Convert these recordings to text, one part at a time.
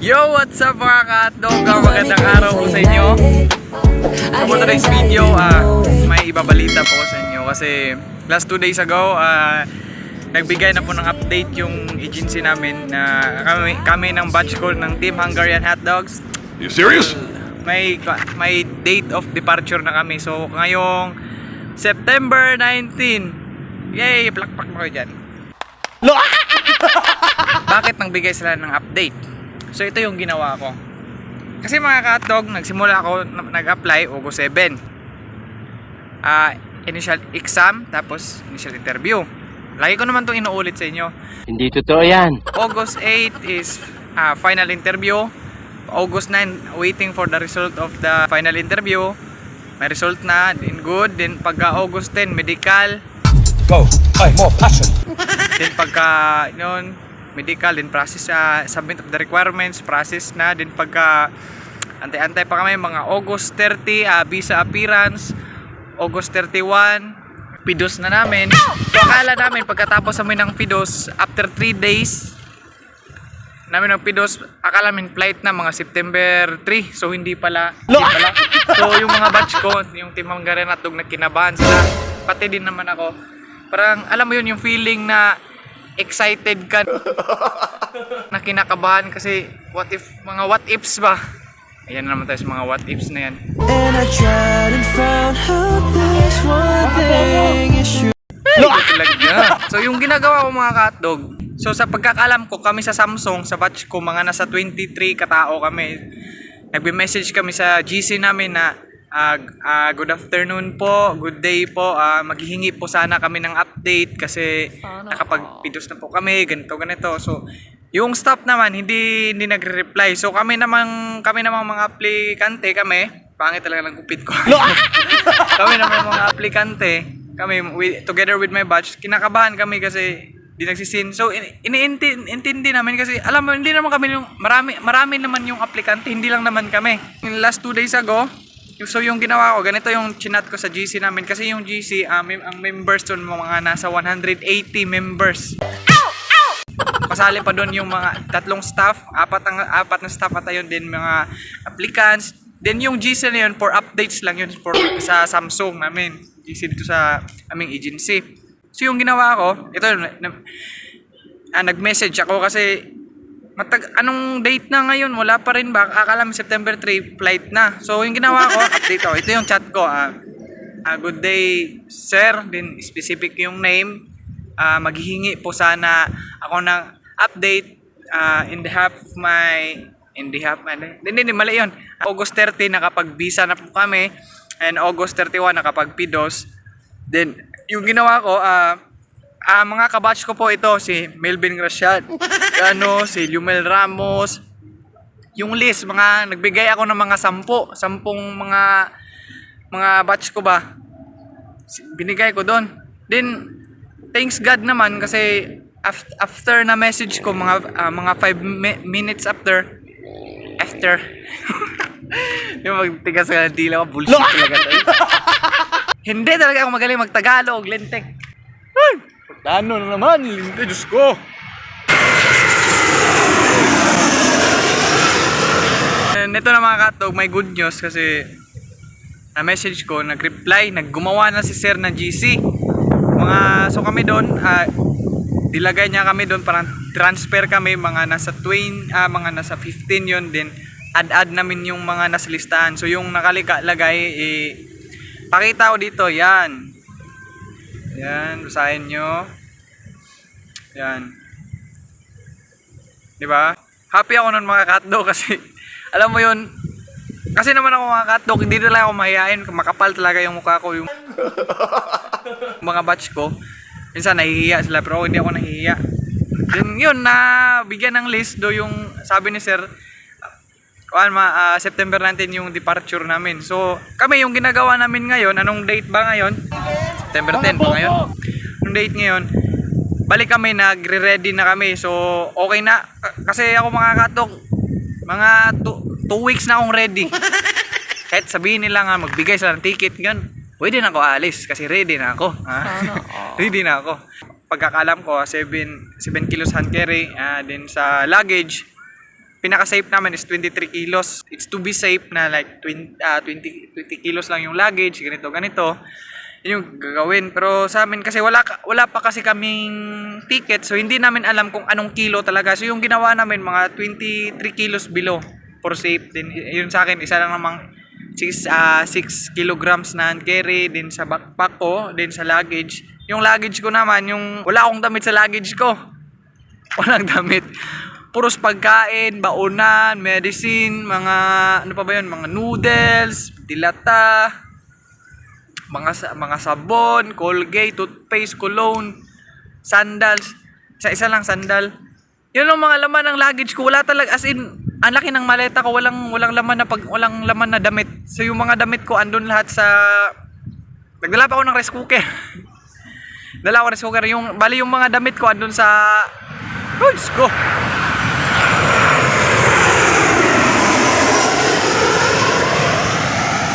Yo, what's up mga ka-hotdog? Magandang araw po sa inyo. So for today's video, may ibabalita po sa inyo kasi last 2 days ago, nagbigay na po ng update yung agency namin na kami ng batch ko ng Team Hungarian Hotdogs. You serious? May date of departure na kami. So ngayong September 19, yay! Plakpak mo kayo dyan. Bakit nagbigay sila ng update? So ito yung ginawa ko. Kasi mga ka-hotdog, nagsimula ako nag-apply August 7. Initial exam, tapos initial interview. Lagi ko naman itong inuulit sa inyo. Hindi totoo yan. August 8 is final interview. August 9, waiting for the result of the final interview. May result na, then good. Then pagka August 10, medical. Go. Ay, more passion. Then pagka yun, medical, then process, submit of the requirements, process na. Then pagka antay-antay pa kami mga August 30, visa appearance. August 31, pidos na namin. So akala namin pagkatapos namin ng pidos, after 3 days namin ng pidos, akala namin flight na mga September 3. So hindi pala. So yung mga batch ko, yung Team Hungarian Hotdog, nagkinabahan sila. Pati din naman ako. Parang alam mo yun, yung feeling na excited ka na kinakabahan kasi mga what ifs ba? Ayan na naman tayo sa mga what ifs na yan. And I tried and found out there's one thing is true. So yung ginagawa ko mga ka-hotdog, so sa pagkakalam ko, kami sa Samsung, sa batch ko, mga nasa 23 katao kami. Nagbe-message kami sa GC namin na good afternoon po, good day po, maghihingi po sana kami ng update kasi nakapag-pidos na po kami, ganito. So yung staff naman hindi nagre-reply. So kami namang mga aplikante, pangit talaga ng gupit ko. Kami naman mga aplikante, together with my batch, kinakabahan kami kasi di nagsisin. So iniintindi namin kasi alam mo, hindi naman kami yung marami naman yung aplikante, hindi lang naman kami. In last 2 days ago, so yung ginawa ko, ganito yung chinat ko sa GC namin kasi yung GC, ang members doon mga nasa 180 members. Pasali pa doon yung mga 3 staff, apat na staff at ayun din mga applicants. Then yung GC na yun for updates lang yun sa Samsung namin, GC dito sa aming agency. So yung ginawa ko, ito nag-message ako kasi anong date na ngayon? Wala pa rin ba? Akala mo September 3 flight na. So yung ginawa ko, update ako. Ito yung chat ko. Good day, sir. Then specific yung name. Maghihingi po sana ako ng update in behalf of hindi, mali yun. August 30 nakapag-visa na po kami. And August 31 nakapag-pidos. Then yung ginawa ko, mga kabatch ko po ito, si Melvin Graciad, si Lumel Ramos, yung list, nagbigay ako ng mga 10 mga batch ko ba, binigay ko doon. Then, thanks God naman kasi after na message ko, mga 5 minutes after, yung magtigas ka ng dila ko, bullshit talaga tayo. Hindi talaga ako magaling magtagalog, lentek. Ano na naman, linte, Diyos ko. Ito na mga ka-hotdog, may good news kasi na-message ko, nag-reply, naggumawa na si sir ng GC. So kami doon, dilagay niya kami doon, parang transfer kami, mga nasa 15 yun, din add namin yung mga nasa listahan. So yung nakalagay, pakita ko dito, yan, basahin nyo. Yan. Diba? Happy ako nun mga ka-hotdog kasi, alam mo yun, kasi naman ako mga ka-hotdog, hindi talaga ako mahihain, makapal talaga yung mukha ko, yung mga batch ko. Minsan nahihiya sila, pero hindi ako nahihiya. Then yun, bigyan ng list do yung sabi ni sir, September 19 yung departure namin. So kami yung ginagawa namin ngayon, anong date ba ngayon? September 10 ba ngayon? Anong date ngayon? Balik kami, nagre-ready na kami. So okay na, kasi ako mga ka-hotdog, mga 2 weeks na akong ready. Kahit sabihin nila nga magbigay sila ng ticket, gan, pwede na ako alis kasi ready na ako. Ready na ako. Pagkakalam ko, 7 kilos hand carry, din sa luggage pinaka-safe namin is 23 kilos. It's to be safe na like 20 kilos lang yung luggage, ganito. Yun yung gagawin. Pero sa amin kasi wala pa kasi kaming ticket, so hindi namin alam kung anong kilo talaga. So yung ginawa namin mga 23 kilos below for safe. Din yun sa akin, isa lang namang 6 kilograms na hand carry din sa backpack ko, din sa luggage. Yung luggage ko naman, yung wala akong damit sa luggage ko. Walang damit. Puros pagkain, baonan, medicine, mga ano pa ba yun, mga noodles, dilata, mga sabon, Colgate, toothpaste, cologne, sandals. Isa lang sandal. Yun ang mga laman ng luggage ko. Wala talaga, as in, ang laki ng maleta ko, walang laman na damit. So yung mga damit ko andun lahat sa nagdala pa ako ng rice cooker. Dala ko rice cooker, bali yung mga damit ko andun sa Diyos ko.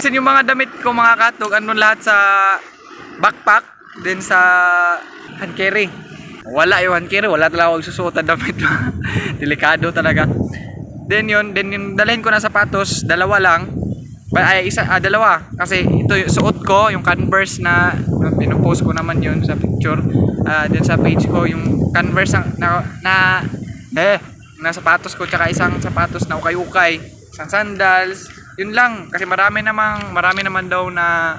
Yung mga damit ko mga katog andun lahat sa backpack, then sa hand carry. Wala yung hand carry, wala talaga akong susuot na damit. Delikado talaga. Then yung dalhin ko na sapatos, dalawa lang. Dalawa. Kasi ito yung suot ko, yung Converse na pinupost ko naman yun sa picture. Then sa page ko, yung Converse na sapatos ko, tsaka isang sapatos na ukay-ukay, isang sandals. Yun lang, kasi marami naman daw na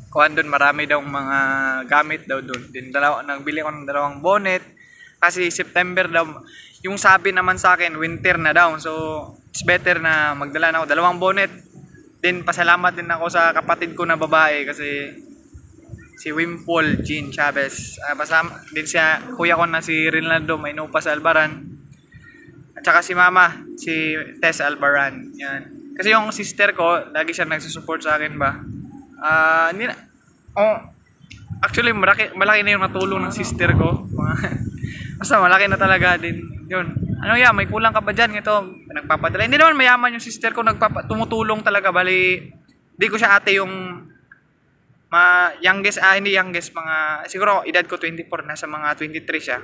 kuhan doon, marami daw mga gamit daw doon. Then nagbili ko ng dalawang bonnet kasi September daw. Yung sabi naman sa akin, winter na daw. So, it's better na magdala na ako dalawang bonnet. Then pasalamat din ako sa kapatid ko na babae kasi si Wimpol Jean Chavez. Din siya, kuya ko na si Rinaldo Maynupas Albaran. At saka si mama, si Tess Albaran. Yan. Kasi yung sister ko, lagi siya nagsusupport sa akin ba. Actually, malaki na yung natulong ng sister ko. Basta malaki na talaga din. Yun. May kulang ka ba dyan? Ito, nagpapadala. Hindi naman mayaman yung sister ko, tumutulong talaga. Bali, di ko siya ate yung hindi youngest, siguro edad ko 24, nasa mga 23 siya.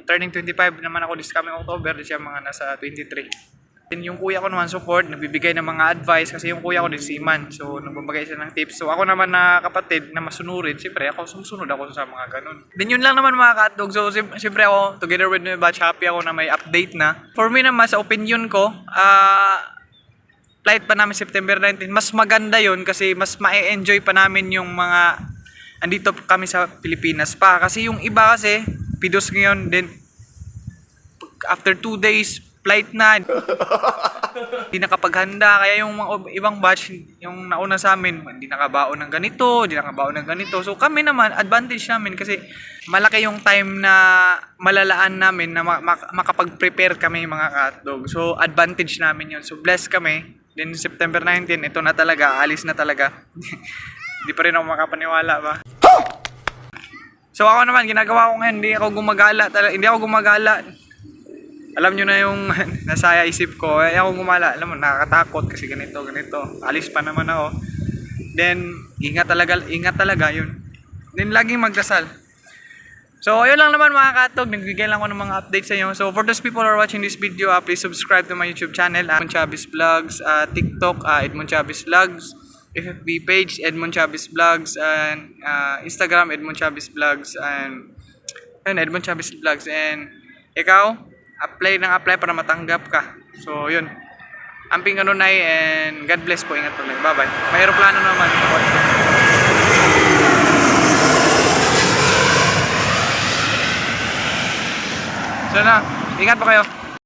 Turning 25 naman ako this coming October, di siya mga nasa 23. Then yung kuya ko naman support, nagbibigay ng mga advice kasi yung kuya ko din seaman. So nagbabagay siya ng tips. So ako naman na kapatid na masunurin, siyempre ako sumusunod ako sa mga ganun. Then yun lang naman mga katog. So siyempre ako, together with my batch, happy ako na may update na. For me naman, sa opinion ko, flight pa namin September 19, mas maganda yun kasi mas ma-enjoy pa namin yung mga andito kami sa Pilipinas pa. Kasi yung iba kasi, pidos ngayon, then after 2 days, flight na. Hindi nakapaghanda. Kaya yung mga ibang batch, yung nauna sa amin, hindi nakabaon ng ganito. So kami naman, advantage namin kasi malaki yung time na malalaan namin na makapag-prepare kami mga katdog. So advantage namin yun. So blessed kami. Then September 19, ito na talaga, alis na talaga. Hindi pa rin ako makapaniwala ba. So ako naman, ginagawa ko ngayon, hindi ako gumagala. Alam nyo na yung nasa isip ko, ako gumala, alam mo, nakakatakot kasi ganito. Alis pa naman ako. Then, ingat talaga yun. Then, laging magdasal. So, ayun lang naman mga katog, nagbigay lang ako ng mga updates sa inyo. So, for those people who are watching this video, please subscribe to my YouTube channel, Edmond Chavez Vlogs, TikTok, Edmond Chavez Vlogs, FB page, Edmond Chavez Vlogs, and Instagram, Edmond Chavez Vlogs, and Edmond Chavez Vlogs. And ikaw, apply para matanggap ka. So, yun. Amping kanunay and God bless po. Ingat po. Bye-bye. May aeroplano naman. So na, ingat po kayo.